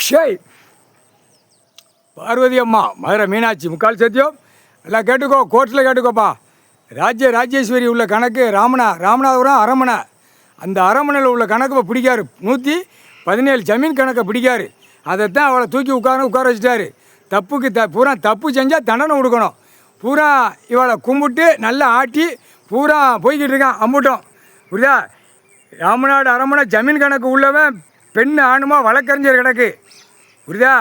ஷேய் பார்வதி அம்மா மதுரை மீனாட்சி முக்கால் சத்தியம் எல்லாம் கேட்டுக்கோ, கோர்ட்டில் கேட்டுக்கோப்பா. ராஜேஸ்வரி உள்ள கணக்கு ராமநாதபுரம் அரமனை. அந்த அரமனையில் உள்ள கணக்கு இப்போ பிடிக்காரு. 117 ஜமீன் கணக்கை பிடிக்காரு. அதைத்தான் அவளை தூக்கி உட்கார வச்சுட்டாரு. பூரா தப்பு செஞ்சால் தண்டனை கொடுக்கணும். பூரா இவளை கும்பிட்டு நல்லா ஆட்டி பூரா போய்கிட்டு இருக்கான் அம்புட்டோம். புரியுதா? ராமநாடு அரமனை ஜமீன் கணக்கு உள்ளவன் பெண் ஆணுமா வழக்கறிஞர் கணக்கு. புரியுதா?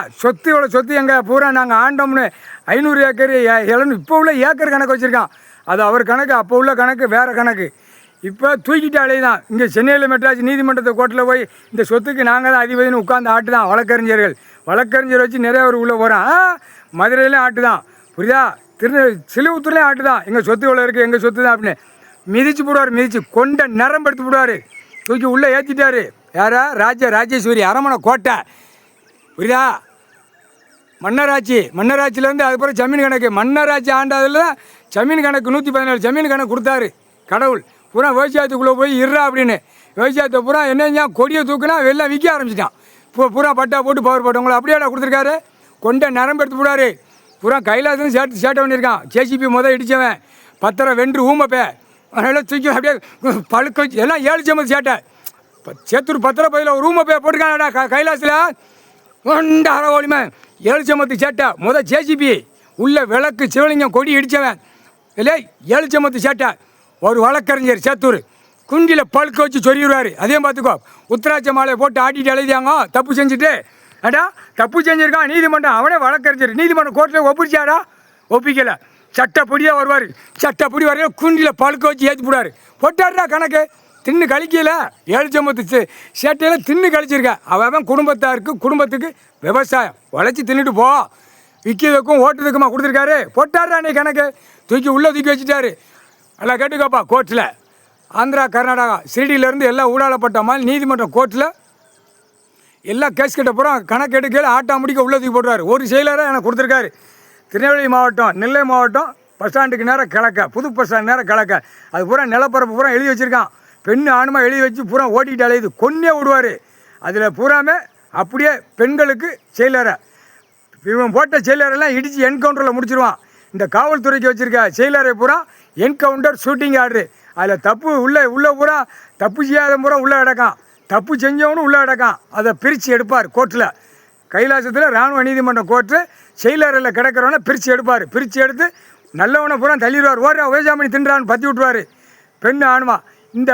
இவ்வளோ சொத்து எங்கள் பூரா நாங்கள் ஆண்டோம்னு 500 ஏக்கர் 700 இப்போ உள்ள ஏக்கர் கணக்கு வச்சுருக்கான். அது அவர் கணக்கு. அப்போ உள்ள கணக்கு வேறு கணக்கு. இப்போ தூக்கிட்டு அலையுதான். இங்கே சென்னையில் மெட்ராஸ் நீதிமன்றத்தை கோர்ட்டில் போய் இந்த சொத்துக்கு நாங்கள் தான் அதிபதினு உட்காந்து ஆட்டு தான் வழக்கறிஞர் வச்சு நிறைய பேர் உள்ளே போகிறான். மதுரையிலையும் ஆட்டு தான். புரியுதா? சிலுவுத்தூர்லேயும் ஆட்டு தான். எங்கள் சொத்து இவ்வளோ இருக்குது, எங்கள் சொத்து தான் அப்படின்னு மிதிச்சு போடுவார். மிதித்து கொண்ட நரம்பெடுத்து போடுவார். தூக்கி உள்ளே ஏற்றிட்டார். யாரா? ராஜேஸ்வரி அரமனை கோட்டை. புரியுதா? மன்னராட்சியிலேருந்து அதுக்கப்புறம் ஜமீன் கணக்கு. மன்னராட்சி ஆண்டாதில் தான் ஜமீன் கணக்கு 117 ஜமீன் கணக்கு கொடுத்தாரு கடவுள். பூரா விவசாயத்துக்குள்ளே போய் இருறா அப்படின்னு. விவசாயத்தை பூரா என்ன கொடியை தூக்குனா வெளில விற்க ஆரம்பிச்சிட்டான். பூரா பட்டா போட்டு பவர் போட்டவங்களை அப்படியே கொடுத்துருக்காரு. கொண்ட நரம்பு எடுத்து போடாரு. பூரா கைலாசம் சேட்டை பண்ணியிருக்கான். ஜேசிபி இடித்தவன் பத்திரம் வென்று ஊமப்பே அதனால் தூக்கி அப்படியே பழுக்க வச்சு எல்லாம் 7 சம்பது சேட்டை. சேத்தூர் பத்திர பதில் ஒரு ஊமப்பே போட்டிருக்காங்கடா கைலாசில். ஒண்ட அரவோலிமை 7 சம்பத்து சேட்டை. ஜேசிபி உள்ள விளக்கு சிவலிங்கம் கொடி இடித்தவன் இல்லை 7 சம்பத்து சேட்டை. ஒரு வழக்கறிஞர் சேத்தூர் குண்டியில் பழுக்க வச்சு சொல்லிடுவார். அதையும் பார்த்துக்கோ. உத்தராட்ச மாலையை போட்டு ஆட்டிட்டு எழுதியாங்க தப்பு செஞ்சுட்டு. தப்பு செஞ்சுருக்கான் நீதிமன்றம். அவனே வழக்கறிஞர். நீதிமன்றம் கோர்ட்டில் ஒப்பிச்சாடா? ஒப்பிக்கலை. சட்டப்படியாக வருவார். சட்டப்படி வரையில குண்டியில் பழுக்க வச்சு ஏற்றி போடுவார். போட்டாருடா கணக்கு. தின்னு கழிக்கல. 7 சம்பத்து சேட்டையில் தின்னு கழிச்சிருக்க. அவன் குடும்பத்துக்கு விவசாயம் உழைச்சி தின்னுட்டு போ. விற்கிறதுக்கும் ஓட்டுறதுக்குமா கொடுத்துருக்காரு. போட்டாருடா அன்னைக்கு கணக்கு. உள்ளே தூக்கி வச்சுட்டாரு. எல்லாம் கேட்டுக்கோப்பா. கோர்ட்டில் ஆந்திரா கர்நாடகா சிறிடியிலேருந்து எல்லாம் ஊடாலப்பட்ட மாதிரி நீதிமன்றம் கோர்ட்டில் எல்லாம் கேஸ் கட்ட போகிறோம். கணக்கு எடுக்கல ஆட்டா முடிக்க உள்ளே தூக்கி போட்டுருவார். ஒரு செயலராக எனக்கு கொடுத்துருக்காரு. திருநெல்வேலி மாவட்டம் நெல்லை மாவட்டம் பஸ் ஸ்டாண்டுக்கு நேரம் கிழக்க, புது பஸ் ஸ்டாண்ட் நேரம் கிழக்க. அது பூரா நிலப்பரப்பு பூரா எழுதி வச்சுருக்கான். பெண்ணு ஆணுமா எழுதி வச்சு பூரா ஓட்டிகிட்டு அலையுது. கொன்னே விடுவார். அதில் பூராமே அப்படியே பெண்களுக்கு செயலரை இவன் போட்ட செயலரெல்லாம் இடித்து என்கவுண்டரில் முடிச்சிருவான். இந்த காவல்துறைக்கு வச்சுருக்க செயலரை பூரா என்கவுண்டர் ஷூட்டிங் ஆர்டரு. அதில் தப்பு உள்ளே பூரா தப்பு செய்யாத பூரா உள்ளே கிடக்கான். தப்பு செஞ்சவனும் உள்ளே கிடக்கான். அதை பிரித்து எடுப்பார் கோர்ட்டில். கைலாசத்தில் இராணுவ நீதிமன்றம் கோர்ட்டு செயலரில் கிடக்கிறவனை பிரித்து எடுப்பார். பிரித்து எடுத்து நல்லவனை பூரா தள்ளிடுவார். ஓடுறா வேஜாமணி தின்றான்னு பற்றி விட்டுருவார். பெண்ணு ஆணுமா இந்த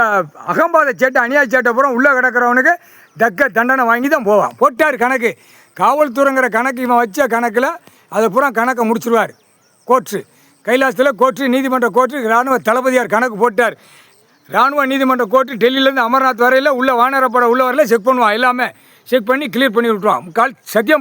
அகம்பாத சேட்டை அநியாய சேட்டை பூரா உள்ளே கிடக்கிறவனுக்கு தக்க தண்டனை வாங்கி தான் போவான். போட்டார் கணக்கு. காவல்துறைங்கிற கணக்கு இவன் வச்ச கணக்கில் அதை பூரா கணக்கை முடிச்சிருவார் கோர்ட்டு. கைலாசத்தில் கோர்ட்டு நீதிமன்ற கோர்ட்டு இராணுவ தளபதியார் கணக்கு போட்டார். இராணுவ நீதிமன்ற கோர்ட்டு டெல்லியிலேருந்து அமர்நாத் வரையில் உள்ள வானரப்பட உள்ள வரையில் செக் பண்ணுவான். எல்லாமே செக் பண்ணி கிளியர் பண்ணி விட்டுருவான். சத்தியம்பா.